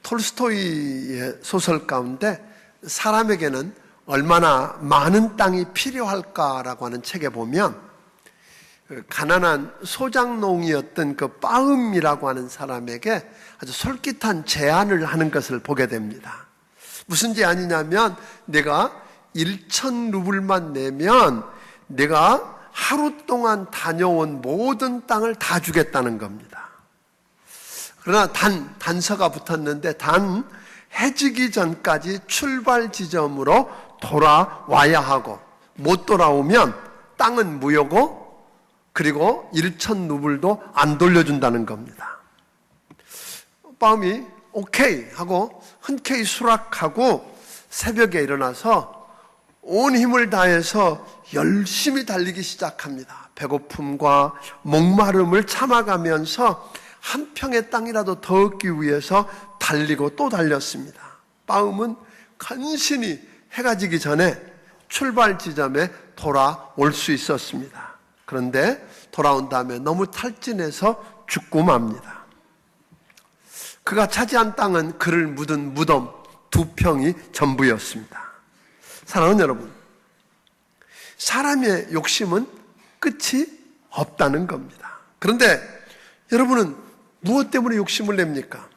톨스토이의 소설 가운데 사람에게는 얼마나 많은 땅이 필요할까라고 하는 책에 보면 가난한 소작농이었던 그 빠음이라고 하는 사람에게 아주 솔깃한 제안을 하는 것을 보게 됩니다. 무슨 제안이냐면 내가 1,000루블만 내면 내가 하루 동안 다녀온 모든 땅을 다 주겠다는 겁니다. 그러나 단서가 붙었는데 해지기 전까지 출발 지점으로 돌아와야 하고 못 돌아오면 땅은 무효고 그리고 1,000루블도 안 돌려준다는 겁니다. 빠음이 오케이 하고 흔쾌히 수락하고 새벽에 일어나서 온 힘을 다해서 열심히 달리기 시작합니다. 배고픔과 목마름을 참아가면서 한 평의 땅이라도 더 얻기 위해서 달리고 또 달렸습니다. 빠음은 간신히 해가 지기 전에 출발 지점에 돌아올 수 있었습니다. 그런데 돌아온 다음에 너무 탈진해서 죽고 맙니다. 그가 차지한 땅은 그를 묻은 무덤 2평이 전부였습니다. 사랑하는 여러분, 사람의 욕심은 끝이 없다는 겁니다. 그런데 여러분은 무엇 때문에 욕심을 냅니까?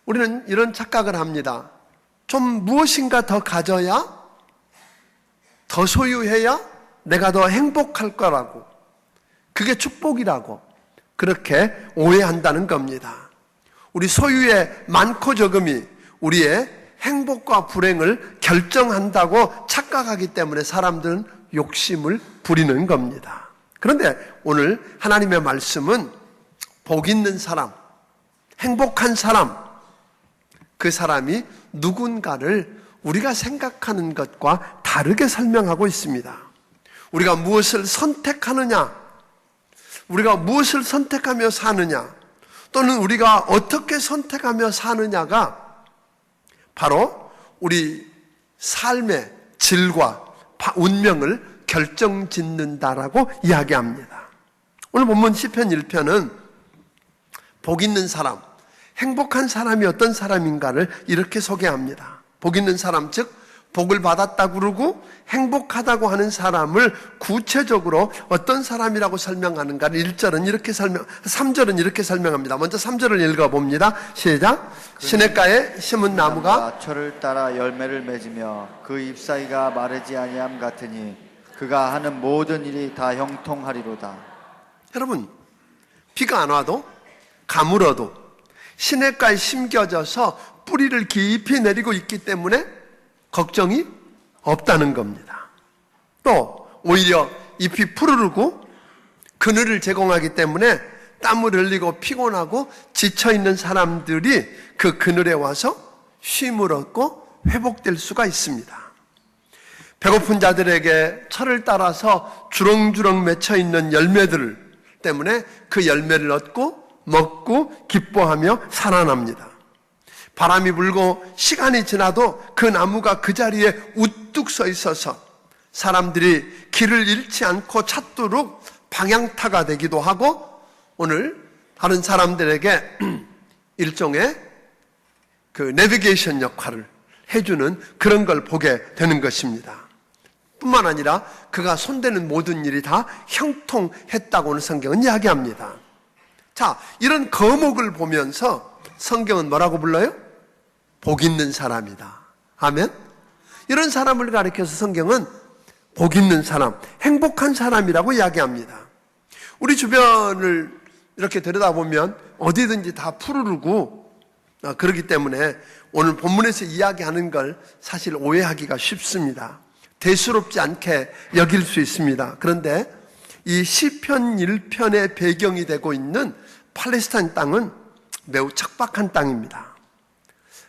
우리는 이런 착각을 합니다. 좀 무엇인가 더 가져야, 더 소유해야 내가 더 행복할 거라고, 그게 축복이라고 그렇게 오해한다는 겁니다. 우리 소유의 많고 적음이 우리의 행복과 불행을 결정한다고 착각하기 때문에 사람들은 욕심을 부리는 겁니다. 그런데 오늘 하나님의 말씀은 복 있는 사람, 행복한 사람, 그 사람이 누군가를 우리가 생각하는 것과 다르게 설명하고 있습니다. 우리가 무엇을 선택하느냐, 우리가 무엇을 선택하며 사느냐, 또는 우리가 어떻게 선택하며 사느냐가 바로 우리 삶의 질과 운명을 결정짓는다라고 이야기합니다. 오늘 본문 시편 1편은 복 있는 사람, 행복한 사람이 어떤 사람인가를 이렇게 소개합니다. 복 있는 사람, 즉 복을 받았다고 그러고 행복하다고 하는 사람을 구체적으로 어떤 사람이라고 설명하는가를 1절은 이렇게 3절은 이렇게 설명합니다. 먼저 3절을 읽어봅니다. 시작. 시냇가에 심은 나무가 철을 따라 열매를 맺으며 그 잎사귀가 마르지 아니함 같으니 그가 하는 모든 일이 다 형통하리로다. 여러분, 비가 안 와도 가물어도 시냇가에 심겨져서 뿌리를 깊이 내리고 있기 때문에 걱정이 없다는 겁니다. 또 오히려 잎이 푸르르고 그늘을 제공하기 때문에 땀을 흘리고 피곤하고 지쳐있는 사람들이 그 그늘에 와서 쉼을 얻고 회복될 수가 있습니다. 배고픈 자들에게 철을 따라서 주렁주렁 맺혀있는 열매들 때문에 그 열매를 얻고 먹고 기뻐하며 살아납니다. 바람이 불고 시간이 지나도 그 나무가 그 자리에 우뚝 서 있어서 사람들이 길을 잃지 않고 찾도록 방향타가 되기도 하고 오늘 다른 사람들에게 일종의 그 내비게이션 역할을 해주는 그런 걸 보게 되는 것입니다. 뿐만 아니라 그가 손대는 모든 일이 다 형통했다고는 성경은 이야기합니다. 자, 이런 거목을 보면서 성경은 뭐라고 불러요? 복 있는 사람이다. 아멘? 이런 사람을 가리켜서 성경은 복 있는 사람, 행복한 사람이라고 이야기합니다. 우리 주변을 이렇게 들여다보면 어디든지 다 푸르르고 그렇기 때문에 오늘 본문에서 이야기하는 걸 사실 오해하기가 쉽습니다. 대수롭지 않게 여길 수 있습니다. 그런데 이 시편 1편의 배경이 되고 있는 팔레스타인 땅은 매우 척박한 땅입니다.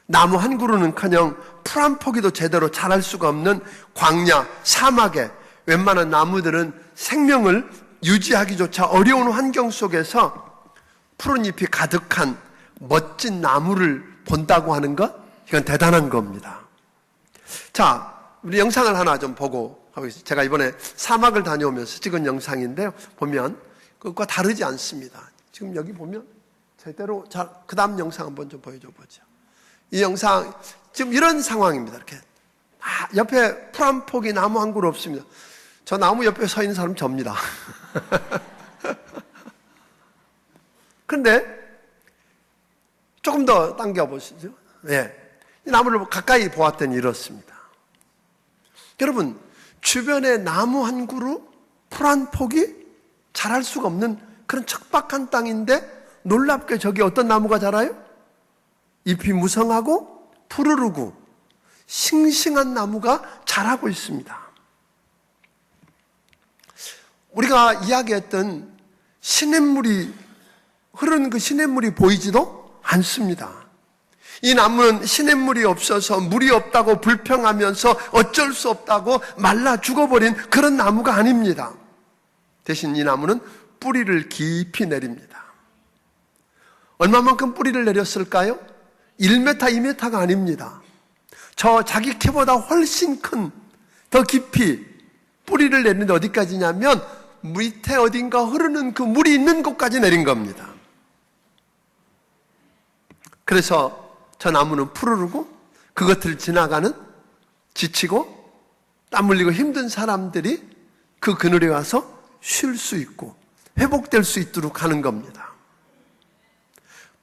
나무 한 그루는커녕 풀 한 포기도 제대로 자랄 수가 없는 광야, 사막에 웬만한 나무들은 생명을 유지하기조차 어려운 환경 속에서 푸른 잎이 가득한 멋진 나무를 본다고 하는 것, 이건 대단한 겁니다. 자, 우리 영상을 하나 좀 보고 하겠습니다. 제가 이번에 사막을 다녀오면서 찍은 영상인데요. 보면 그것과 다르지 않습니다. 지금 여기 보면 제대로 잘, 그 다음 영상 한번 좀 보여줘 보죠. 이 영상, 지금 이런 상황입니다. 이렇게. 옆에 풀 한 폭이 나무 한 그루 없습니다. 저 나무 옆에 서 있는 사람 접니다. 그런데 조금 더 당겨보시죠. 예. 이 나무를 가까이 보았더니 이렇습니다. 여러분, 주변에 나무 한 그루, 풀 한 폭이 자랄 수가 없는 그런 척박한 땅인데 놀랍게 저기 어떤 나무가 자라요? 잎이 무성하고 푸르르고 싱싱한 나무가 자라고 있습니다. 우리가 이야기했던 시냇물이 흐르는 그 시냇물이 보이지도 않습니다. 이 나무는 시냇물이 없어서 물이 없다고 불평하면서 어쩔 수 없다고 말라 죽어버린 그런 나무가 아닙니다. 대신 이 나무는 뿌리를 깊이 내립니다. 얼마만큼 뿌리를 내렸을까요? 1m, 2m가 아닙니다. 저 자기 키보다 훨씬 큰, 더 깊이 뿌리를 내리는데 어디까지냐면 밑에 어딘가 흐르는 그 물이 있는 곳까지 내린 겁니다. 그래서 저 나무는 푸르르고 그것을 지나가는 지치고 땀 흘리고 힘든 사람들이 그 그늘에 와서 쉴 수 있고 회복될 수 있도록 하는 겁니다.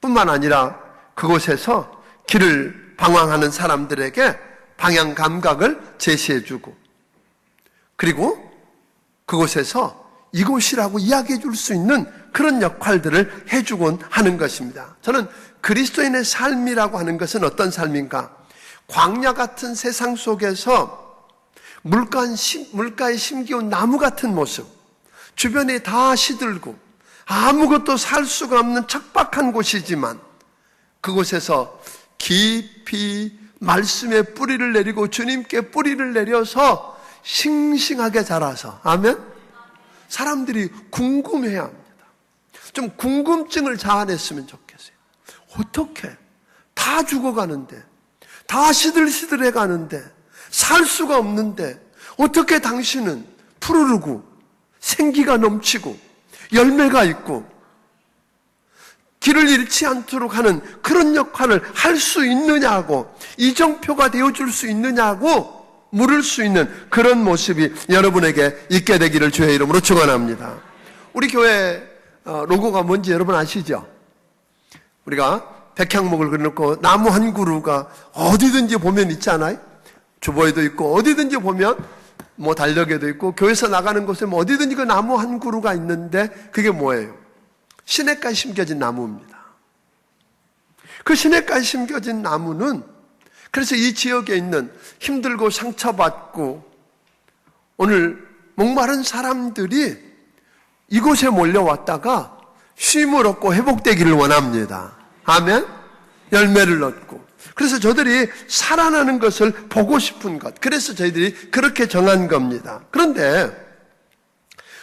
뿐만 아니라 그곳에서 길을 방황하는 사람들에게 방향 감각을 제시해주고 그리고 그곳에서 이곳이라고 이야기해 줄 수 있는 그런 역할들을 해주곤 하는 것입니다. 저는 그리스도인의 삶이라고 하는 것은 어떤 삶인가? 광야 같은 세상 속에서 물가에 심기운 나무 같은 모습, 주변에 다 시들고 아무것도 살 수가 없는 척박한 곳이지만 그곳에서 깊이 말씀에 뿌리를 내리고 주님께 뿌리를 내려서 싱싱하게 자라서, 아멘? 사람들이 궁금해야 합니다. 좀 궁금증을 자아냈으면 좋겠어요. 어떻게? 다 죽어가는데, 다 시들시들해 가는데, 살 수가 없는데, 어떻게 당신은 푸르르고, 생기가 넘치고, 열매가 있고, 길을 잃지 않도록 하는 그런 역할을 할 수 있느냐고, 이정표가 되어줄 수 있느냐고 물을 수 있는 그런 모습이 여러분에게 있게 되기를 주의 이름으로 축원합니다. 우리 교회 로고가 뭔지 여러분 아시죠? 우리가 백향목을 그려놓고 나무 한 그루가 어디든지 보면 있잖아요. 주보에도 있고 어디든지 보면 뭐 달력에도 있고 교회에서 나가는 곳에 뭐 어디든지 그 나무 한 그루가 있는데 그게 뭐예요? 시냇가에 심겨진 나무입니다. 그 시냇가에 심겨진 나무는 그래서 이 지역에 있는 힘들고 상처받고 오늘 목마른 사람들이 이곳에 몰려왔다가 쉼을 얻고 회복되기를 원합니다. 아멘? 열매를 얻고. 그래서 저들이 살아나는 것을 보고 싶은 것. 그래서 저희들이 그렇게 정한 겁니다. 그런데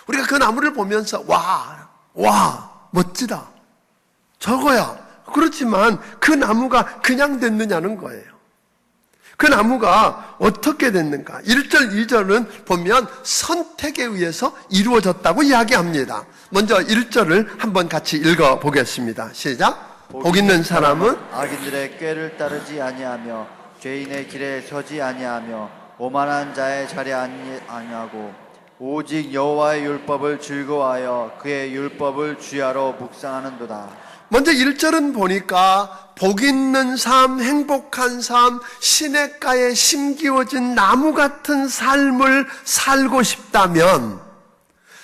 우리가 그 나무를 보면서 와, 멋지다. 저거야. 그렇지만 그 나무가 그냥 됐느냐는 거예요. 그 나무가 어떻게 됐는가? 1절, 2절은 보면 선택에 의해서 이루어졌다고 이야기합니다. 먼저 1절을 한번 같이 읽어보겠습니다. 시작. 복 있는 사람은 악인들의 꾀를 따르지 아니하며 죄인의 길에 서지 아니하며 오만한 자의 자리에 아니하고 오직 여호와의 율법을 즐거워하여 그의 율법을 주야로 묵상하는도다. 먼저 1절은 보니까 복 있는 삶, 행복한 삶, 시냇가에 심기워진 나무 같은 삶을 살고 싶다면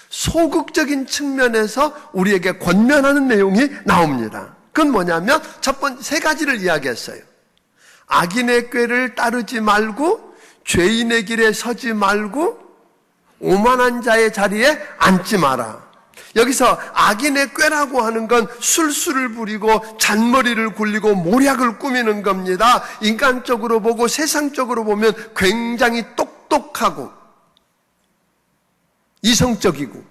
소극적인 측면에서 우리에게 권면하는 내용이 나옵니다. 그건 뭐냐면 첫 번째 세 가지를 이야기했어요. 악인의 꾀를 따르지 말고 죄인의 길에 서지 말고 오만한 자의 자리에 앉지 마라. 여기서 악인의 꾀라고 하는 건 술수를 부리고 잔머리를 굴리고 모략을 꾸미는 겁니다. 인간적으로 보고 세상적으로 보면 굉장히 똑똑하고 이성적이고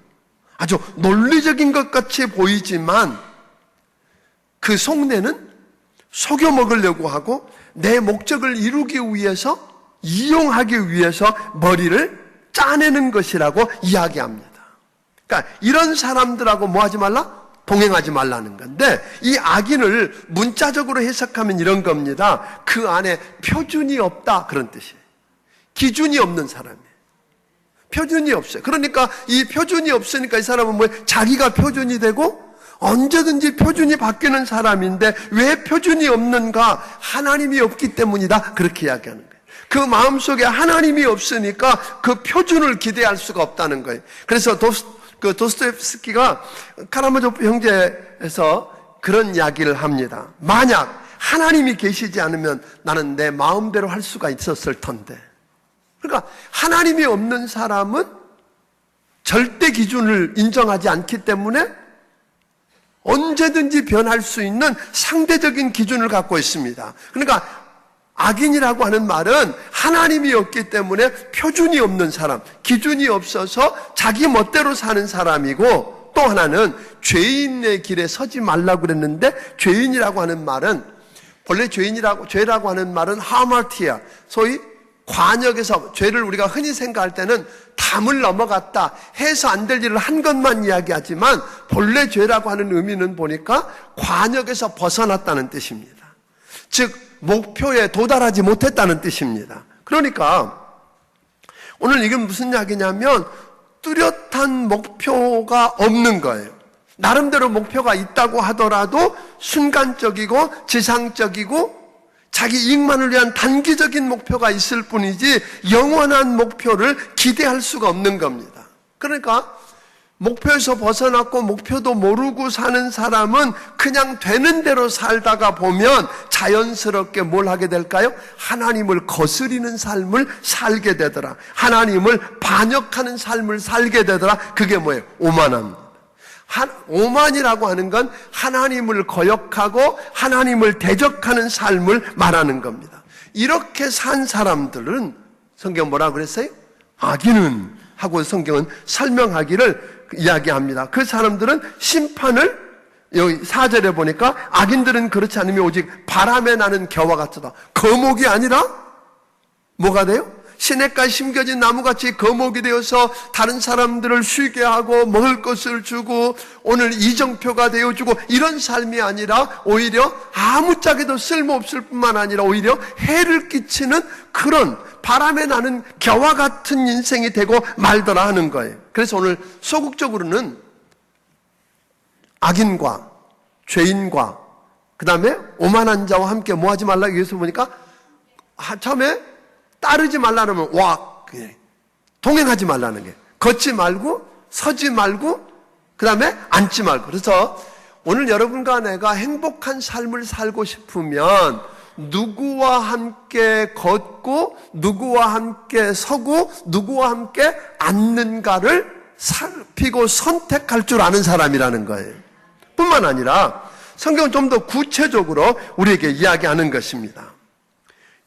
아주 논리적인 것 같이 보이지만 그 속내는 속여 먹으려고 하고 내 목적을 이루기 위해서 이용하기 위해서 머리를 짜내는 것이라고 이야기합니다. 그러니까 이런 사람들하고 뭐 하지 말라? 동행하지 말라는 건데, 이 악인을 문자적으로 해석하면 이런 겁니다. 그 안에 표준이 없다, 그런 뜻이에요. 기준이 없는 사람이에요. 표준이 없어요. 그러니까 이 표준이 없으니까 이 사람은 자기가 표준이 되고 언제든지 표준이 바뀌는 사람인데 왜 표준이 없는가? 하나님이 없기 때문이다, 그렇게 이야기하는 거예요. 그 마음속에 하나님이 없으니까 그 표준을 기대할 수가 없다는 거예요. 그래서 도스토옙스키가 카라마조프 형제에서 그런 이야기를 합니다. 만약 하나님이 계시지 않으면 나는 내 마음대로 할 수가 있었을 텐데. 그러니까 하나님이 없는 사람은 절대 기준을 인정하지 않기 때문에 언제든지 변할 수 있는 상대적인 기준을 갖고 있습니다. 그러니까 악인이라고 하는 말은 하나님이 없기 때문에 표준이 없는 사람, 기준이 없어서 자기 멋대로 사는 사람이고, 또 하나는 죄인의 길에 서지 말라고 그랬는데, 죄인이라고 하는 말은 본래 죄라고 하는 말은 하마티아, 소위 관역에서 죄를 우리가 흔히 생각할 때는 담을 넘어갔다, 해서 안 될 일을 한 것만 이야기하지만 본래 죄라고 하는 의미는 보니까 관역에서 벗어났다는 뜻입니다. 즉 목표에 도달하지 못했다는 뜻입니다. 그러니까 오늘 이게 무슨 이야기냐면 뚜렷한 목표가 없는 거예요. 나름대로 목표가 있다고 하더라도 순간적이고 지상적이고 자기 이익만을 위한 단기적인 목표가 있을 뿐이지 영원한 목표를 기대할 수가 없는 겁니다. 그러니까 목표에서 벗어났고 목표도 모르고 사는 사람은 그냥 되는 대로 살다가 보면 자연스럽게 뭘 하게 될까요? 하나님을 거스리는 삶을 살게 되더라. 하나님을 반역하는 삶을 살게 되더라. 그게 뭐예요? 오만합니다. 오만이라고 하는 건 하나님을 거역하고 하나님을 대적하는 삶을 말하는 겁니다. 이렇게 산 사람들은 성경 뭐라고 그랬어요? 악인은 하고 성경은 설명하기를 이야기합니다. 그 사람들은 심판을 여기 4절에 보니까 악인들은 그렇지 않으면 오직 바람에 나는 겨와 같다. 거목이 아니라 뭐가 돼요? 시냇가에 심겨진 나무같이 거목이 되어서 다른 사람들을 쉬게 하고 먹을 것을 주고 오늘 이정표가 되어주고 이런 삶이 아니라 오히려 아무짝에도 쓸모없을 뿐만 아니라 오히려 해를 끼치는 그런 바람에 나는 겨와 같은 인생이 되고 말더라 하는 거예요. 그래서 오늘 소극적으로는 악인과 죄인과 그 다음에 오만한 자와 함께 뭐하지 말라 여기서 보니까 처음에 따르지 말라는 동행하지 말라는 게 걷지 말고 서지 말고 그 다음에 앉지 말고. 그래서 오늘 여러분과 내가 행복한 삶을 살고 싶으면 누구와 함께 걷고 누구와 함께 서고 누구와 함께 앉는가를 살피고 선택할 줄 아는 사람이라는 거예요. 뿐만 아니라 성경은 좀 더 구체적으로 우리에게 이야기하는 것입니다.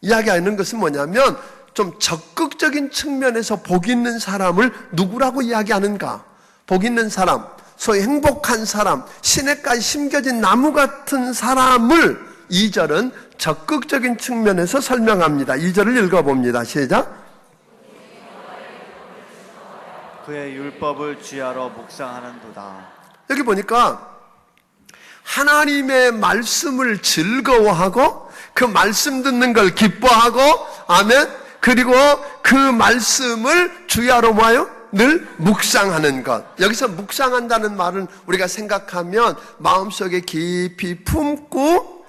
이야기하는 것은 뭐냐면 좀 적극적인 측면에서 복 있는 사람을 누구라고 이야기하는가? 복 있는 사람, 소위 행복한 사람, 시냇가에 심겨진 나무 같은 사람을 2절은 적극적인 측면에서 설명합니다. 2절을 읽어봅니다. 시작. 그의 율법을 주야로 묵상하는도다. 여기 보니까 하나님의 말씀을 즐거워하고 그 말씀 듣는 걸 기뻐하고 아멘. 그리고 그 말씀을 주야로 뭐예요? 늘 묵상하는 것. 여기서 묵상한다는 말은 우리가 생각하면 마음속에 깊이 품고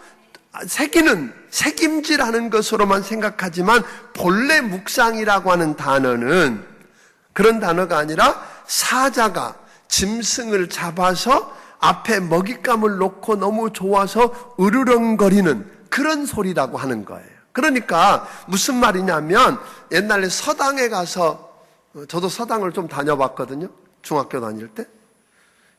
새기는 새김질하는 것으로만 생각하지만 본래 묵상이라고 하는 단어는 그런 단어가 아니라 사자가 짐승을 잡아서 앞에 먹잇감을 놓고 너무 좋아서 으르렁거리는 그런 소리라고 하는 거예요. 그러니까 무슨 말이냐면 옛날에 서당에 가서 저도 서당을 좀 다녀봤거든요. 중학교 다닐 때.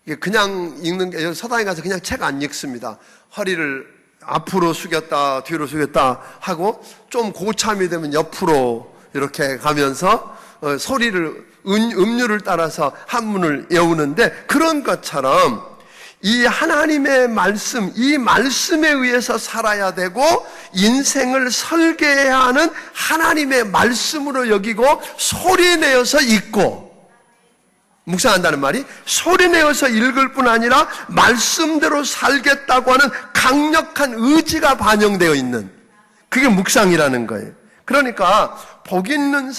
이게 그냥 읽는 게 서당에 가서 그냥 책 안 읽습니다. 허리를 앞으로 숙였다 뒤로 숙였다 하고 좀 고참이 되면 옆으로 이렇게 가면서 소리를 음률을 따라서 한문을 외우는데 그런 것처럼 이 하나님의 말씀, 이 말씀에 의해서 살아야 되고 인생을 설계해야 하는 하나님의 말씀으로 여기고 소리내어서 읽고 묵상한다는 말이 소리내어서 읽을 뿐 아니라 말씀대로 살겠다고 하는 강력한 의지가 반영되어 있는, 그게 묵상이라는 거예요. 그러니까 복 있는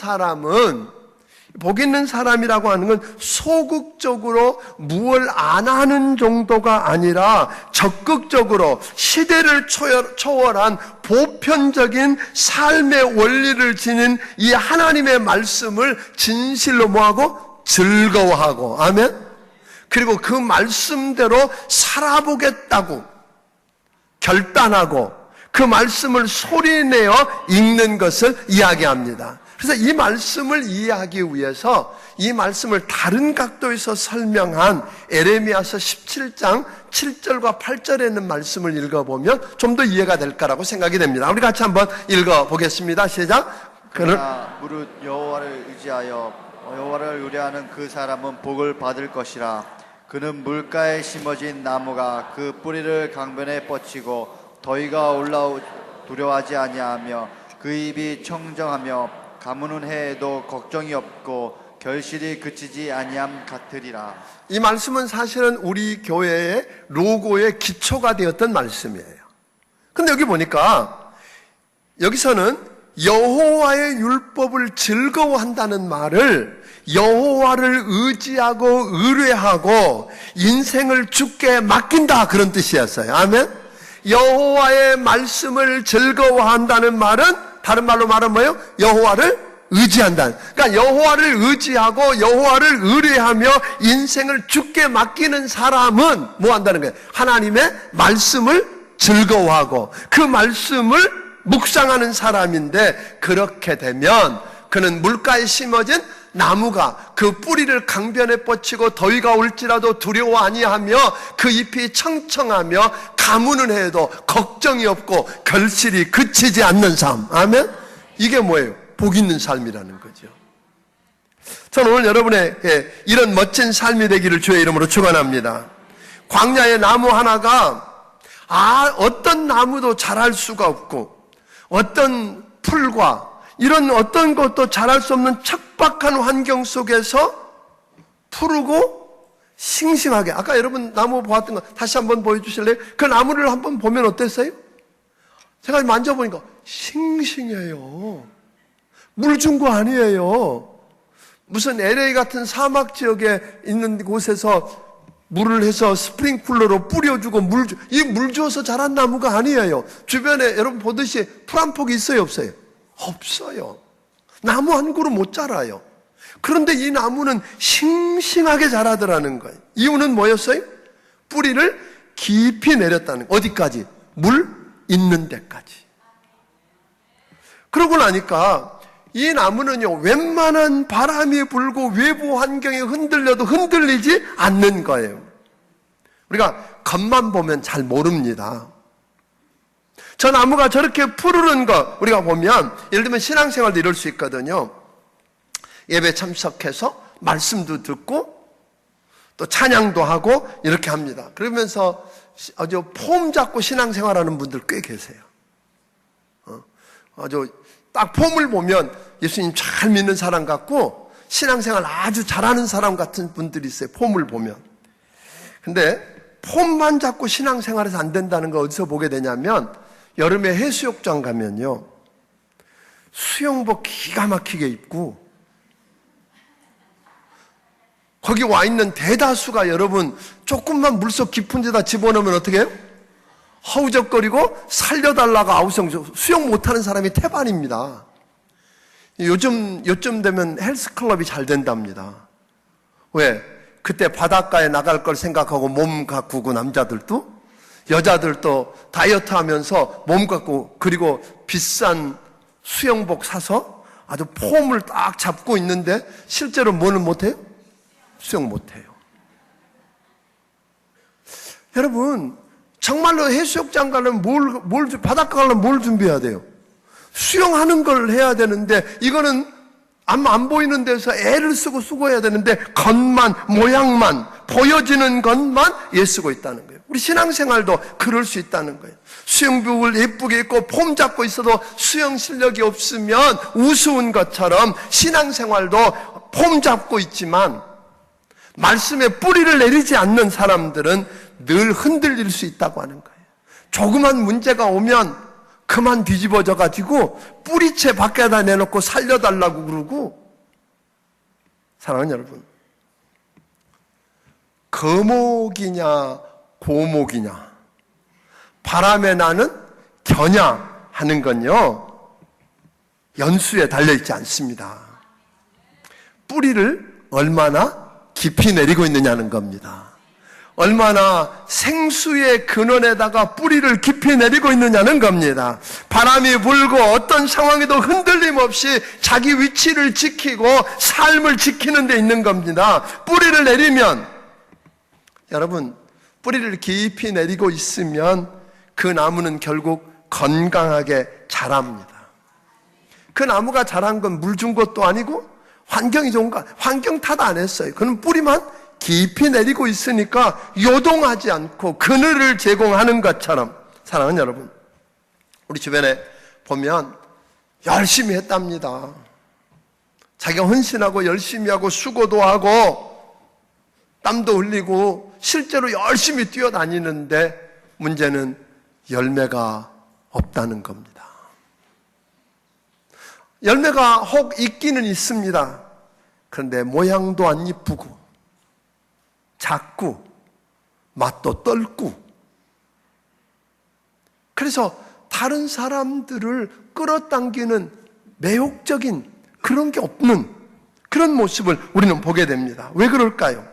사람이라고 하는 건 소극적으로 무엇을 안 하는 정도가 아니라 적극적으로 시대를 초월한 보편적인 삶의 원리를 지닌 이 하나님의 말씀을 진실로 뭐하고? 즐거워하고, 아멘? 그리고 그 말씀대로 살아보겠다고 결단하고 그 말씀을 소리내어 읽는 것을 이야기합니다. 그래서 이 말씀을 이해하기 위해서 이 말씀을 다른 각도에서 설명한 에레미야서 17장 7절과 8절에 있는 말씀을 읽어보면 좀 더 이해가 될 거라고 생각이 됩니다. 우리 같이 한번 읽어보겠습니다. 시작. 그러나 무릇 여호와를 의지하여 여호와를 의뢰하는 그 사람은 복을 받을 것이라. 그는 물가에 심어진 나무가 그 뿌리를 강변에 뻗치고 더위가 올라오 두려워하지 아니하며 그 입이 청정하며 가무는 해에도 걱정이 없고 결실이 그치지 아니함 같으리라. 이 말씀은 사실은 우리 교회의 로고의 기초가 되었던 말씀이에요. 근데 여기 보니까 여기서는 여호와의 율법을 즐거워한다는 말을 여호와를 의지하고 의뢰하고 인생을 주께 맡긴다, 그런 뜻이었어요. 아멘. 여호와의 말씀을 즐거워한다는 말은 다른 말로 말하면 뭐예요? 여호와를 의지한다. 그러니까 여호와를 의지하고 여호와를 의뢰하며 인생을 주께 맡기는 사람은 뭐 한다는 거예요? 하나님의 말씀을 즐거워하고 그 말씀을 묵상하는 사람인데, 그렇게 되면 그는 물가에 심어진 나무가 그 뿌리를 강변에 뻗치고 더위가 올지라도 두려워 아니하며 그 잎이 청청하며 가무는 해에도 걱정이 없고 결실이 그치지 않는 삶. 아멘? 이게 뭐예요? 복 있는 삶이라는 거죠. 저는 오늘 여러분에게 이런 멋진 삶이 되기를 주의 이름으로 축원합니다. 광야의 나무 하나가 어떤 나무도 자랄 수가 없고 어떤 풀과 이런 어떤 것도 자랄 수 없는 척박한 환경 속에서 푸르고 싱싱하게, 아까 여러분 나무 보았던 거 다시 한번 보여주실래요? 그 나무를 한번 보면 어땠어요? 제가 만져보니까 싱싱해요. 물 준 거 아니에요. 무슨 LA 같은 사막 지역에 있는 곳에서 물을 해서 스프링쿨러로 뿌려주고 물 주어서 자란 나무가 아니에요. 주변에 여러분 보듯이 풀 한 폭이 있어요, 없어요? 없어요. 나무 한 그루 못 자라요. 그런데 이 나무는 싱싱하게 자라더라는 거예요. 이유는 뭐였어요? 뿌리를 깊이 내렸다는 거예요. 어디까지? 물 있는 데까지. 그러고 나니까 이 나무는요, 웬만한 바람이 불고 외부 환경에 흔들려도 흔들리지 않는 거예요. 우리가 겉만 보면 잘 모릅니다. 저 나무가 저렇게 푸르른 거 우리가 보면, 예를 들면 신앙생활도 이럴 수 있거든요. 예배 참석해서 말씀도 듣고 또 찬양도 하고 이렇게 합니다. 그러면서 아주 폼 잡고 신앙생활하는 분들 꽤 계세요. 아주 딱 폼을 보면 예수님 잘 믿는 사람 같고 신앙생활 아주 잘하는 사람 같은 분들이 있어요. 폼을 보면. 근데 폼만 잡고 신앙생활에서 안 된다는 거 어디서 보게 되냐면, 여름에 해수욕장 가면요, 수영복 기가 막히게 입고 거기 와 있는 대다수가 여러분 조금만 물속 깊은 데다 집어넣으면 어떻게 해요? 허우적거리고 살려달라고 아우성, 수영 못하는 사람이 태반입니다. 요즘 되면 헬스클럽이 잘 된답니다. 왜? 그때 바닷가에 나갈 걸 생각하고 몸 가꾸고 남자들도 여자들도 다이어트 하면서 몸 갖고, 그리고 비싼 수영복 사서 아주 폼을 딱 잡고 있는데 실제로 뭐는 못해요? 수영 못해요. 여러분, 정말로 해수욕장 가려면 바닷가 가려면 뭘 준비해야 돼요? 수영하는 걸 해야 되는데, 이거는 안 보이는 데서 애를 쓰고 수고해야 되는데 겉만, 모양만, 보여지는 것만 애쓰고 있다는 거예요. 우리 신앙생활도 그럴 수 있다는 거예요. 수영복을 예쁘게 입고 폼 잡고 있어도 수영 실력이 없으면 우스운 것처럼 신앙생활도 폼 잡고 있지만 말씀에 뿌리를 내리지 않는 사람들은 늘 흔들릴 수 있다고 하는 거예요. 조그만 문제가 오면 그만 뒤집어져 가지고 뿌리채 밖에다 내놓고 살려달라고 그러고. 사랑하는 여러분, 거목이냐 고목이냐, 바람에 나는 겨냐 하는 건요, 연수에 달려있지 않습니다. 뿌리를 얼마나 깊이 내리고 있느냐는 겁니다. 얼마나 생수의 근원에다가 뿌리를 깊이 내리고 있느냐는 겁니다. 바람이 불고 어떤 상황에도 흔들림 없이 자기 위치를 지키고 삶을 지키는 데 있는 겁니다. 뿌리를 내리면, 여러분, 뿌리를 깊이 내리고 있으면 그 나무는 결국 건강하게 자랍니다. 그 나무가 자란 건 물 준 것도 아니고 환경이 좋은가? 환경 탓 안 했어요. 그는 뿌리만 깊이 내리고 있으니까 요동하지 않고 그늘을 제공하는 것처럼. 사랑하는 여러분, 우리 주변에 보면 열심히 했답니다. 자기가 헌신하고 열심히 하고 수고도 하고 땀도 흘리고 실제로 열심히 뛰어다니는데 문제는 열매가 없다는 겁니다. 열매가 혹 있기는 있습니다. 그런데 모양도 안 이쁘고 작고 맛도 떫고, 그래서 다른 사람들을 끌어당기는 매혹적인 그런 게 없는 그런 모습을 우리는 보게 됩니다. 왜 그럴까요?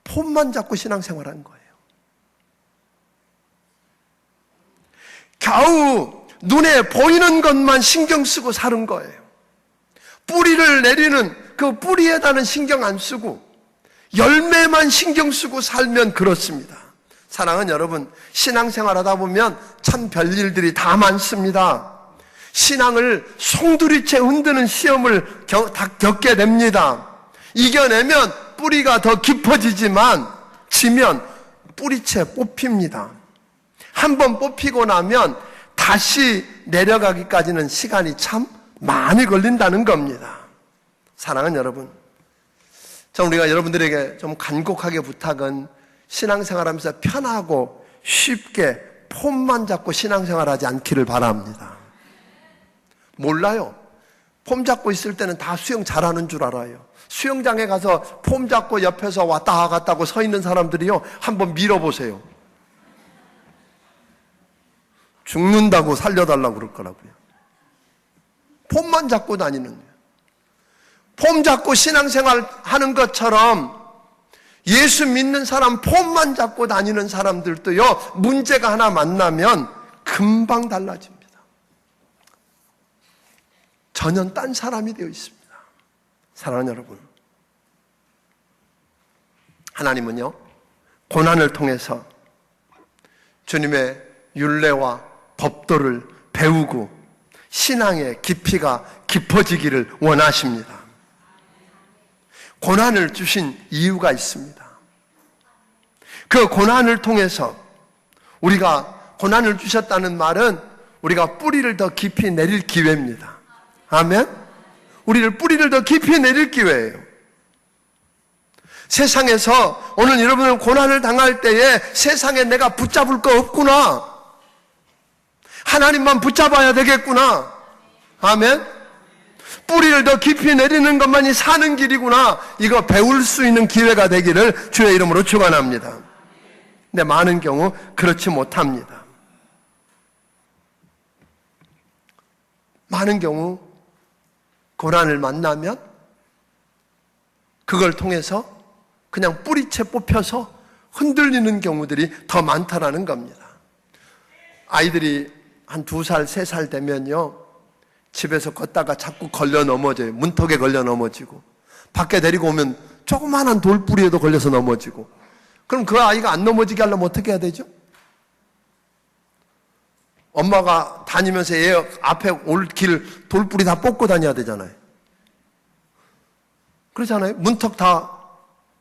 폼만 잡고 신앙생활한 거예요. 겨우 눈에 보이는 것만 신경 쓰고 사는 거예요. 뿌리를 내리는 그 뿌리에다는 신경 안 쓰고 열매만 신경 쓰고 살면 그렇습니다. 사랑하는 여러분, 신앙생활 하다 보면 참 별일들이 다 많습니다. 신앙을 송두리째 흔드는 시험을 겪게 됩니다. 이겨내면 뿌리가 더 깊어지지만 지면 뿌리채 뽑힙니다. 한번 뽑히고 나면 다시 내려가기까지는 시간이 참 많이 걸린다는 겁니다. 사랑하는 여러분, 우리가 여러분들에게 좀 간곡하게 부탁은 신앙생활하면서 편하고 쉽게 폼만 잡고 신앙생활하지 않기를 바랍니다. 몰라요. 폼 잡고 있을 때는 다 수영 잘하는 줄 알아요. 수영장에 가서 폼 잡고 옆에서 왔다 갔다 하고 서 있는 사람들이요, 한번 밀어보세요. 죽는다고 살려달라고 그럴 거라고요. 폼만 잡고 다니는 거예요. 폼 잡고 신앙생활 하는 것처럼 예수 믿는 사람 폼만 잡고 다니는 사람들도요, 문제가 하나 만나면 금방 달라집니다. 전혀 딴 사람이 되어 있습니다. 사랑하는 여러분, 하나님은요, 고난을 통해서 주님의 율례와 법도를 배우고 신앙의 깊이가 깊어지기를 원하십니다. 고난을 주신 이유가 있습니다. 그 고난을 통해서, 우리가 고난을 주셨다는 말은 우리가 뿌리를 더 깊이 내릴 기회입니다. 아멘? 우리를 뿌리를 더 깊이 내릴 기회예요. 세상에서 오늘 여러분은 고난을 당할 때에 세상에 내가 붙잡을 거 없구나, 하나님만 붙잡아야 되겠구나, 아멘? 뿌리를 더 깊이 내리는 것만이 사는 길이구나, 이거 배울 수 있는 기회가 되기를 주의 이름으로 축원합니다. 근데 많은 경우 그렇지 못합니다. 많은 경우 고난을 만나면 그걸 통해서 그냥 뿌리채 뽑혀서 흔들리는 경우들이 더 많다라는 겁니다. 아이들이 한 2살, 3살 되면요, 집에서 걷다가 자꾸 걸려 넘어져요. 문턱에 걸려 넘어지고, 밖에 데리고 오면 조그마한 돌뿌리에도 걸려서 넘어지고. 그럼 그 아이가 안 넘어지게 하려면 어떻게 해야 되죠? 엄마가 다니면서 얘 앞에 올 길 돌뿌리 다 뽑고 다녀야 되잖아요. 그렇잖아요. 문턱 다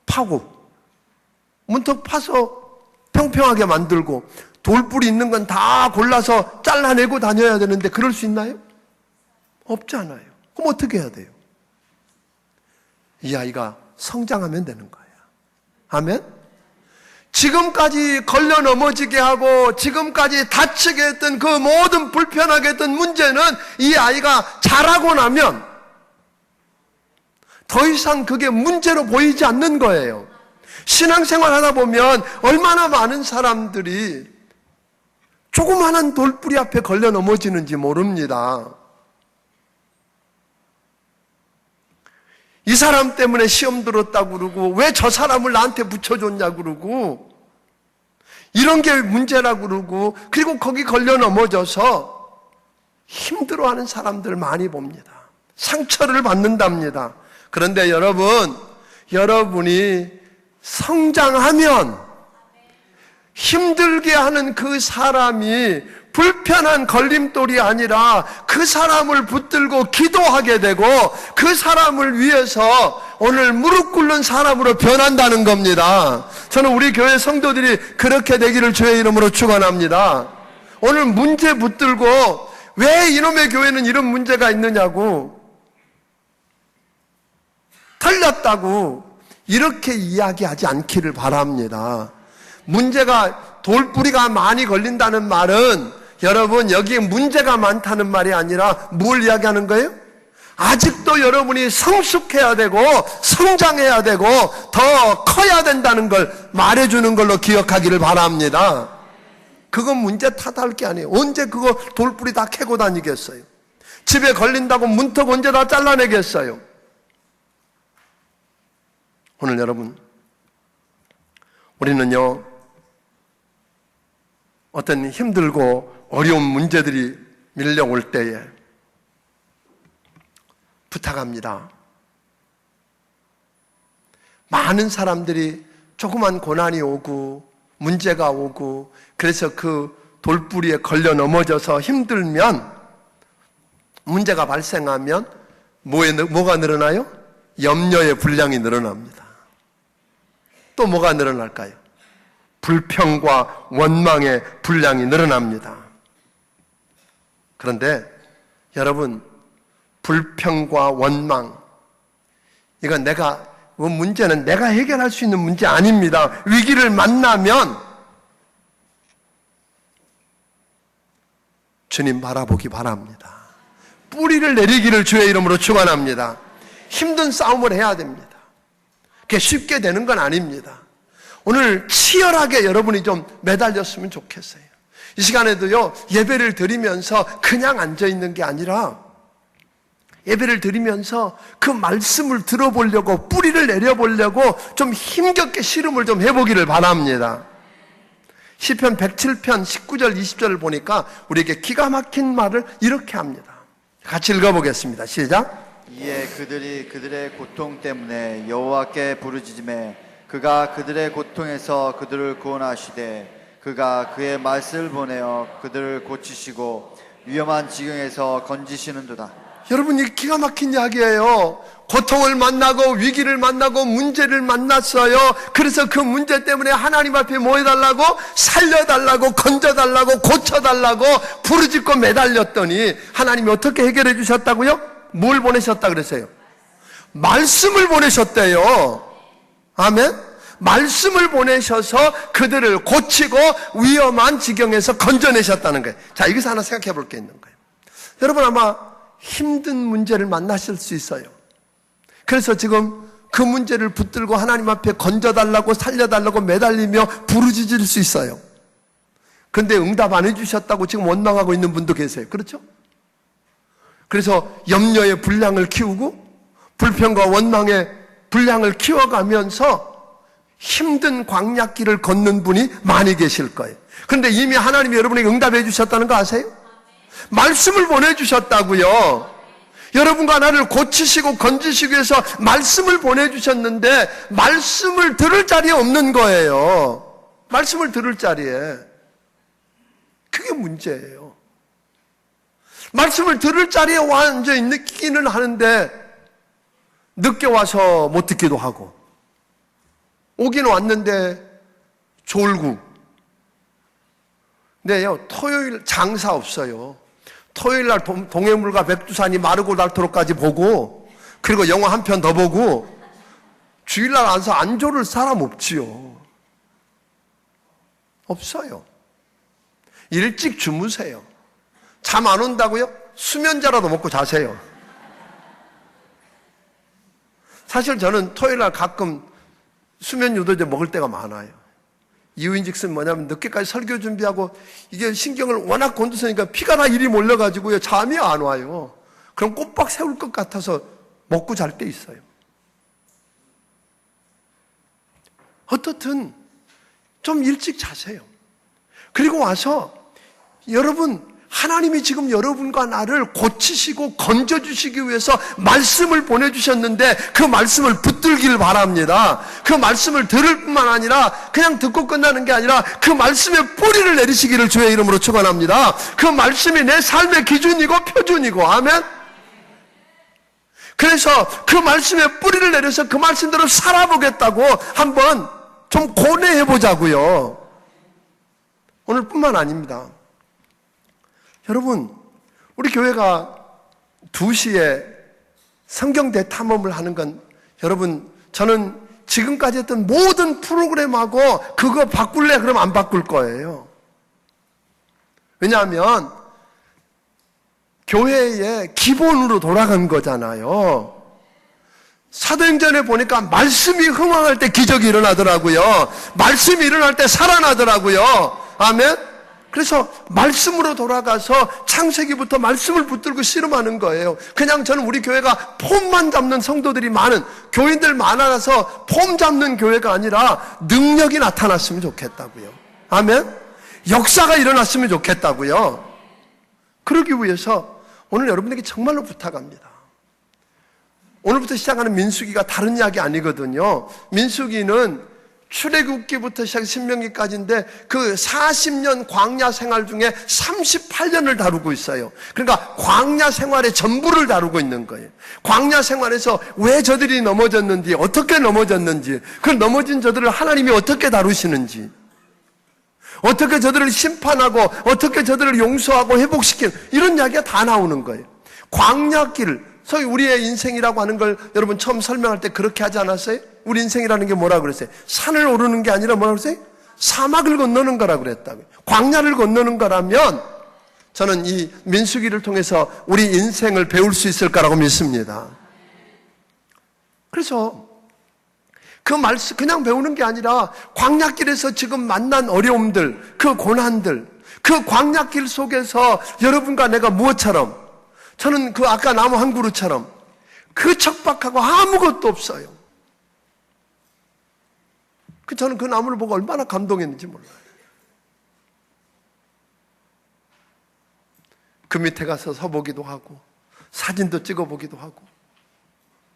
파고, 문턱 파서 평평하게 만들고, 돌뿌리 있는 건 다 골라서 잘라내고 다녀야 되는데 그럴 수 있나요? 없잖아요. 그럼 어떻게 해야 돼요? 이 아이가 성장하면 되는 거예요. 아멘? 지금까지 걸려 넘어지게 하고 지금까지 다치게 했던 그 모든 불편하게 했던 문제는 이 아이가 자라고 나면 더 이상 그게 문제로 보이지 않는 거예요. 신앙생활 하다 보면 얼마나 많은 사람들이 조그마한 돌뿌리 앞에 걸려 넘어지는지 모릅니다. 이 사람 때문에 시험 들었다고 그러고 왜 저 사람을 나한테 붙여줬냐고 그러고 이런 게 문제라고 그러고 그리고 거기 걸려 넘어져서 힘들어하는 사람들 많이 봅니다. 상처를 받는답니다. 그런데 여러분이 성장하면 힘들게 하는 그 사람이 불편한 걸림돌이 아니라 그 사람을 붙들고 기도하게 되고 그 사람을 위해서 오늘 무릎 꿇는 사람으로 변한다는 겁니다. 저는 우리 교회 성도들이 그렇게 되기를 주의 이름으로 축원합니다. 오늘 문제 붙들고 왜 이놈의 교회는 이런 문제가 있느냐고 틀렸다고 이렇게 이야기하지 않기를 바랍니다. 문제가 돌뿌리가 많이 걸린다는 말은 여러분 여기에 문제가 많다는 말이 아니라 뭘 이야기하는 거예요? 아직도 여러분이 성숙해야 되고 성장해야 되고 더 커야 된다는 걸 말해주는 걸로 기억하기를 바랍니다. 그건 문제 탓할 게 아니에요. 언제 그거 돌뿌리 다 캐고 다니겠어요? 집에 걸린다고 문턱 언제 다 잘라내겠어요? 오늘 여러분 우리는요 어떤 힘들고 어려운 문제들이 밀려올 때에 부탁합니다. 많은 사람들이 조그만 고난이 오고 문제가 오고 그래서 그 돌뿌리에 걸려 넘어져서 힘들면 문제가 발생하면 뭐가 늘어나요? 염려의 분량이 늘어납니다. 또 뭐가 늘어날까요? 불평과 원망의 분량이 늘어납니다. 그런데 여러분 불평과 원망 이건 문제는 내가 해결할 수 있는 문제 아닙니다. 위기를 만나면 주님 바라보기 바랍니다. 뿌리를 내리기를 주의 이름으로 축원합니다. 힘든 싸움을 해야 됩니다. 그게 쉽게 되는 건 아닙니다. 오늘 치열하게 여러분이 좀 매달렸으면 좋겠어요. 이 시간에도요, 예배를 드리면서 그냥 앉아있는 게 아니라 예배를 드리면서 그 말씀을 들어보려고 뿌리를 내려보려고 좀 힘겹게 씨름을 좀 해보기를 바랍니다. 시편 107편 19절 20절을 보니까 우리에게 기가 막힌 말을 이렇게 합니다. 같이 읽어보겠습니다. 시작. 이에 그들이 그들의 고통 때문에 여호와께 부르짖음에 그가 그들의 고통에서 그들을 구원하시되 그가 그의 말씀을 보내어 그들을 고치시고 위험한 지경에서 건지시는도다. 여러분 이 기가 막힌 이야기예요. 고통을 만나고 위기를 만나고 문제를 만났어요. 그래서 그 문제 때문에 하나님 앞에 뭐 해달라고? 살려달라고 건져달라고 고쳐달라고 부르짖고 매달렸더니 하나님이 어떻게 해결해 주셨다고요? 뭘 보내셨다 그랬어요? 말씀을 보내셨대요. 아멘? 말씀을 보내셔서 그들을 고치고 위험한 지경에서 건져내셨다는 거예요. 자, 여기서 하나 생각해 볼 게 있는 거예요. 여러분 아마 힘든 문제를 만나실 수 있어요. 그래서 지금 그 문제를 붙들고 하나님 앞에 건져달라고 살려달라고 매달리며 부르짖을 수 있어요. 그런데 응답 안 해주셨다고 지금 원망하고 있는 분도 계세요. 그렇죠? 그래서 염려의 분량을 키우고 불평과 원망의 분량을 키워가면서 힘든 광야길을 걷는 분이 많이 계실 거예요. 그런데 이미 하나님이 여러분에게 응답해 주셨다는 거 아세요? 말씀을 보내주셨다고요. 여러분과 나를 고치시고 건지시기 위해서 말씀을 보내주셨는데 말씀을 들을 자리에 없는 거예요. 말씀을 들을 자리에. 그게 문제예요. 말씀을 들을 자리에 완전히 느끼기는 하는데 늦게 와서 못 듣기도 하고 오긴 왔는데 졸고. 근데요, 토요일 장사 없어요. 토요일 날 동해물과 백두산이 마르고 닳도록까지 보고 그리고 영화 한 편 더 보고 주일날 와서 안 졸을 사람 없지요. 없어요. 일찍 주무세요. 잠 안 온다고요? 수면제라도 먹고 자세요. 사실 저는 토요일날 가끔 수면 유도제 먹을 때가 많아요. 이유인즉슨 뭐냐면 늦게까지 설교 준비하고 이게 신경을 워낙 곤두서니까 피가 다 이리 몰려가지고요. 잠이 안 와요. 그럼 꼬박 세울 것 같아서 먹고 잘 때 있어요. 어떻든 좀 일찍 자세요. 그리고 와서 여러분, 하나님이 지금 여러분과 나를 고치시고 건져주시기 위해서 말씀을 보내주셨는데 그 말씀을 붙들길 바랍니다. 그 말씀을 들을 뿐만 아니라 그냥 듣고 끝나는 게 아니라 그 말씀에 뿌리를 내리시기를 주의 이름으로 축원합니다. 그 말씀이 내 삶의 기준이고 표준이고, 아멘. 그래서 그 말씀에 뿌리를 내려서 그 말씀대로 살아보겠다고 한번 좀 고뇌해 보자고요. 오늘뿐만 아닙니다. 여러분, 우리 교회가 2시에 성경 대탐험을 하는 건, 여러분, 저는 지금까지 했던 모든 프로그램하고 그거 바꿀래? 그럼 안 바꿀 거예요. 왜냐하면 교회의 기본으로 돌아간 거잖아요. 사도행전에 보니까 말씀이 흥황할 때 기적이 일어나더라고요. 말씀이 일어날 때 살아나더라고요. 아멘? 그래서 말씀으로 돌아가서 창세기부터 말씀을 붙들고 씨름하는 거예요. 그냥 저는 우리 교회가 폼만 잡는 성도들이 많은, 교인들 많아서 폼 잡는 교회가 아니라 능력이 나타났으면 좋겠다고요. 아멘? 역사가 일어났으면 좋겠다고요. 그러기 위해서 오늘 여러분에게 정말로 부탁합니다. 오늘부터 시작하는 민수기가 다른 이야기 아니거든요. 민수기는 출애굽기부터 시작해서 신명기까지인데 그 40년 광야 생활 중에 38년을 다루고 있어요. 그러니까 광야 생활의 전부를 다루고 있는 거예요. 광야 생활에서 왜 저들이 넘어졌는지, 어떻게 넘어졌는지, 그 넘어진 저들을 하나님이 어떻게 다루시는지, 어떻게 저들을 심판하고 어떻게 저들을 용서하고 회복시키는, 이런 이야기가 다 나오는 거예요. 광야길, 소위 우리의 인생이라고 하는 걸 여러분 처음 설명할 때 그렇게 하지 않았어요? 우리 인생이라는 게 뭐라고 그랬어요? 산을 오르는 게 아니라 뭐라고 그랬어요? 사막을 건너는 거라고 그랬다고요. 광야를 건너는 거라면 저는 이 민수기를 통해서 우리 인생을 배울 수 있을 거라고 믿습니다. 그래서 그 말씀 그냥 배우는 게 아니라 광야길에서 지금 만난 어려움들, 그 고난들, 그 광야길 속에서 여러분과 내가 무엇처럼, 저는 그 아까 나무 한 그루처럼 그 척박하고 아무것도 없어요. 저는 그 나무를 보고 얼마나 감동했는지 몰라요. 그 밑에 가서 서보기도 하고 사진도 찍어보기도 하고,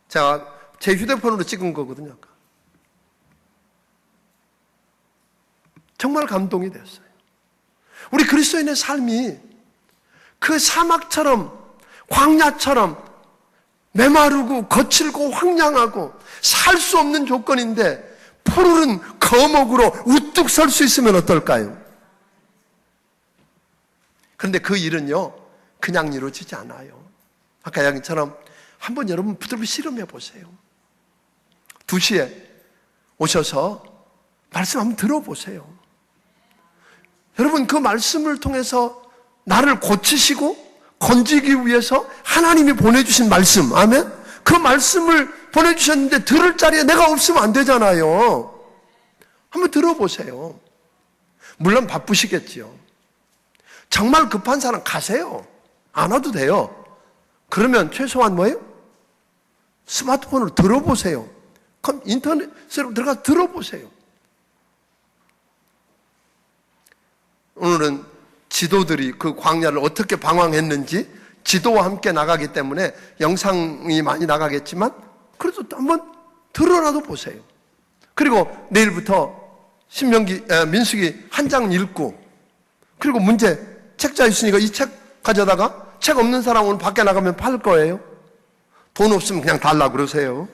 제가 제 휴대폰으로 찍은 거거든요. 아까. 정말 감동이 됐어요. 우리 그리스도인의 삶이 그 사막처럼 광야처럼 메마르고 거칠고 황량하고 살 수 없는 조건인데 푸르른 거목으로 우뚝 설 수 있으면 어떨까요? 그런데 그 일은요, 그냥 이루어지지 않아요. 아까 이야기처럼 한번 여러분 붙들고 씨름해 보세요. 2시에 오셔서 말씀 한번 들어보세요. 여러분, 그 말씀을 통해서 나를 고치시고 건지기 위해서 하나님이 보내주신 말씀, 아멘? 그 말씀을 보내주셨는데 들을 자리에 내가 없으면 안 되잖아요. 한번 들어보세요. 물론 바쁘시겠지요. 정말 급한 사람 가세요. 안 와도 돼요. 그러면 최소한 뭐예요? 스마트폰으로 들어보세요. 그럼 인터넷으로 들어가서 들어보세요. 오늘은 지도들이 그 광야를 어떻게 방황했는지 지도와 함께 나가기 때문에 영상이 많이 나가겠지만 그래도 한번 들어라도 보세요. 그리고 내일부터 민수기 한 장 읽고, 그리고 문제 책자 있으니까 이 책 가져다가, 책 없는 사람 오늘 밖에 나가면 팔 거예요. 돈 없으면 그냥 달라고 그러세요.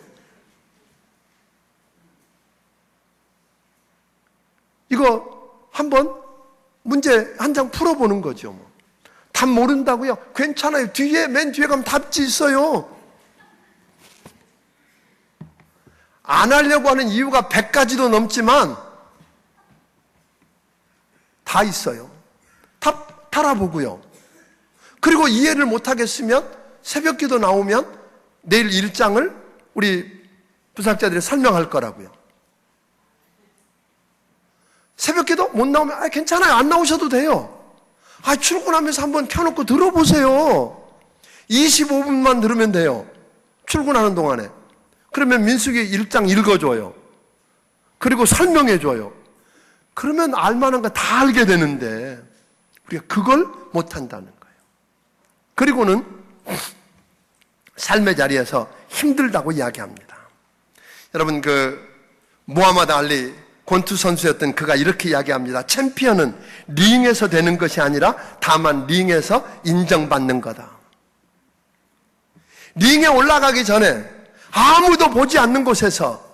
이거 한번 문제 한 장 풀어보는 거죠. 답 모른다고요? 괜찮아요. 맨 뒤에 가면 답지 있어요. 안 하려고 하는 이유가 100가지도 넘지만 다 있어요. 다 알아보고요. 그리고 이해를 못하겠으면 새벽기도 나오면 내일 일장을 우리 부사학자들이 설명할 거라고요. 새벽기도 못 나오면 괜찮아요. 안 나오셔도 돼요. 출근하면서 한번 켜놓고 들어보세요. 25분만 들으면 돼요. 출근하는 동안에. 그러면 민수기 1장 읽어줘요. 그리고 설명해줘요. 그러면 알만한 거 다 알게 되는데 우리가 그걸 못한다는 거예요. 그리고는 삶의 자리에서 힘들다고 이야기합니다. 여러분, 무하마드 알리 권투 선수였던 그가 이렇게 이야기합니다. 챔피언은 링에서 되는 것이 아니라 다만 링에서 인정받는 거다. 링에 올라가기 전에 아무도 보지 않는 곳에서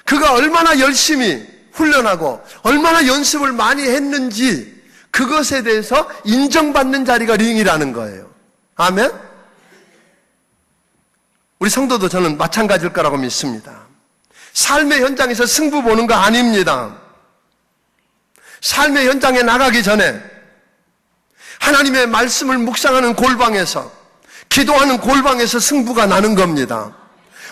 그가 얼마나 열심히 훈련하고 얼마나 연습을 많이 했는지 그것에 대해서 인정받는 자리가 링이라는 거예요. 아멘? 우리 성도도 저는 마찬가지일 거라고 믿습니다. 삶의 현장에서 승부 보는 거 아닙니다. 삶의 현장에 나가기 전에 하나님의 말씀을 묵상하는 골방에서, 기도하는 골방에서 승부가 나는 겁니다.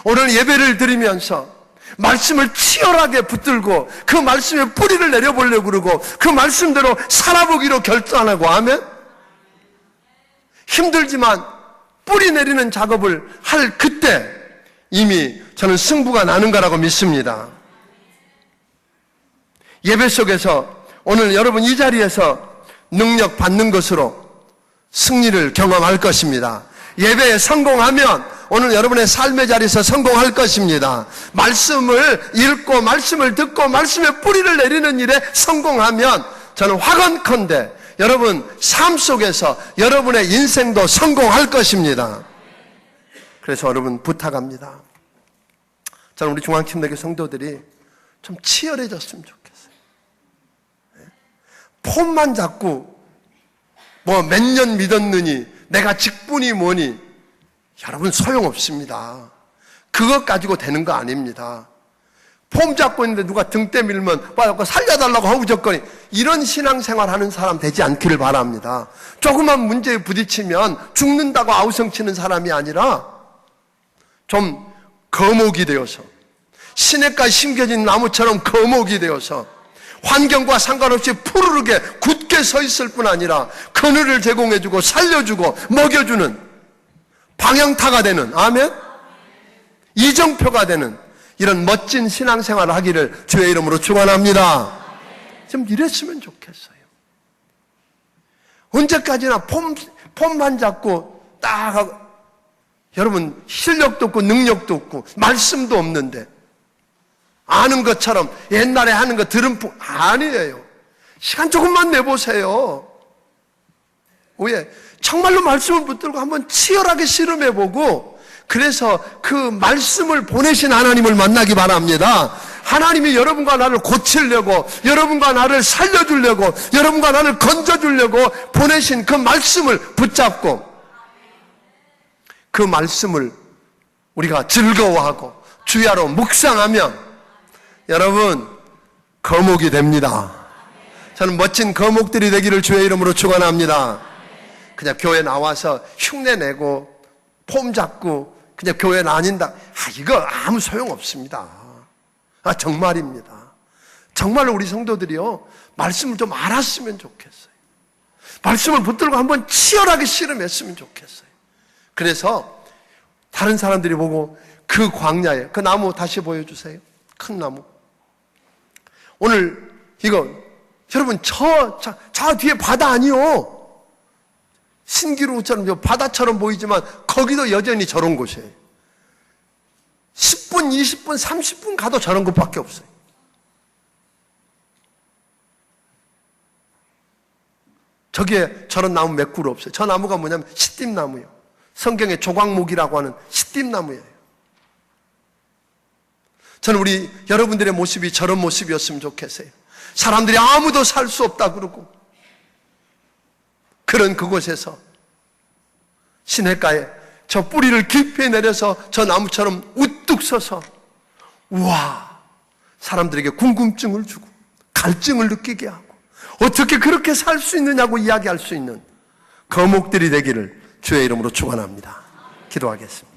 오늘 예배를 드리면서 말씀을 치열하게 붙들고 그 말씀에 뿌리를 내려보려고 그러고 그 말씀대로 살아보기로 결단하고 하면 힘들지만 뿌리 내리는 작업을 할 그때 이미 저는 승부가 나는 거라고 믿습니다. 예배 속에서 오늘 여러분 이 자리에서 능력 받는 것으로 승리를 경험할 것입니다. 예배에 성공하면 오늘 여러분의 삶의 자리에서 성공할 것입니다. 말씀을 읽고 말씀을 듣고 말씀의 뿌리를 내리는 일에 성공하면 저는 확언컨대 여러분 삶 속에서 여러분의 인생도 성공할 것입니다. 그래서 여러분 부탁합니다. 저는 우리 중앙침례교 성도들이 좀 치열해졌으면 좋겠어요. 폼만 잡고 몇 년 믿었느니 내가 직분이 뭐니 여러분 소용없습니다. 그것 가지고 되는 거 아닙니다. 폼 잡고 있는데 누가 등 때 밀면 살려달라고 허우적거리 이런 신앙생활 하는 사람 되지 않기를 바랍니다. 조그만 문제에 부딪히면 죽는다고 아우성치는 사람이 아니라 좀 거목이 되어서 시냇가에 심겨진 나무처럼 거목이 되어서 환경과 상관없이 푸르르게 굳게 서 있을 뿐 아니라 그늘을 제공해주고 살려주고 먹여주는 방향타가 되는, 아멘? 이정표가 되는 이런 멋진 신앙생활을 하기를 주의 이름으로 축원합니다. 좀 이랬으면 좋겠어요. 언제까지나 폼만 잡고 딱 하고, 여러분 실력도 없고 능력도 없고 말씀도 없는데 아는 것처럼 옛날에 하는 거 들은 풍 아니에요. 시간 조금만 내보세요. 왜? 정말로 말씀을 붙들고 한번 치열하게 실험해보고 그래서 그 말씀을 보내신 하나님을 만나기 바랍니다. 하나님이 여러분과 나를 고치려고 여러분과 나를 살려주려고 여러분과 나를 건져주려고 보내신 그 말씀을 붙잡고 그 말씀을 우리가 즐거워하고 주야로 묵상하면 여러분 거목이 됩니다. 저는 멋진 거목들이 되기를 주의 이름으로 축원합니다. 그냥 교회 나와서 흉내내고 폼 잡고 그냥 교회 다닌다. 이거 아무 소용없습니다. 정말입니다. 정말로 우리 성도들이요 말씀을 좀 알았으면 좋겠어요. 말씀을 붙들고 한번 치열하게 실험했으면 좋겠어요. 그래서 다른 사람들이 보고 그 광야에 그 나무 다시 보여주세요. 큰 나무. 오늘 이거 여러분 저 뒤에 바다 아니요. 신기루처럼 바다처럼 보이지만 거기도 여전히 저런 곳이에요. 10분, 20분, 30분 가도 저런 것밖에 없어요. 저기에 저런 나무 몇 그루 없어요. 저 나무가 뭐냐면 시띠나무예요. 성경에 조각목이라고 하는 시띠나무예요. 저는 우리 여러분들의 모습이 저런 모습이었으면 좋겠어요. 사람들이 아무도 살 수 없다 그러고 그런 그곳에서 시냇가에 저 뿌리를 깊이 내려서 저 나무처럼 우뚝 서서 우와, 사람들에게 궁금증을 주고 갈증을 느끼게 하고 어떻게 그렇게 살 수 있느냐고 이야기할 수 있는 거목들이 되기를 주의 이름으로 축원합니다. 기도하겠습니다.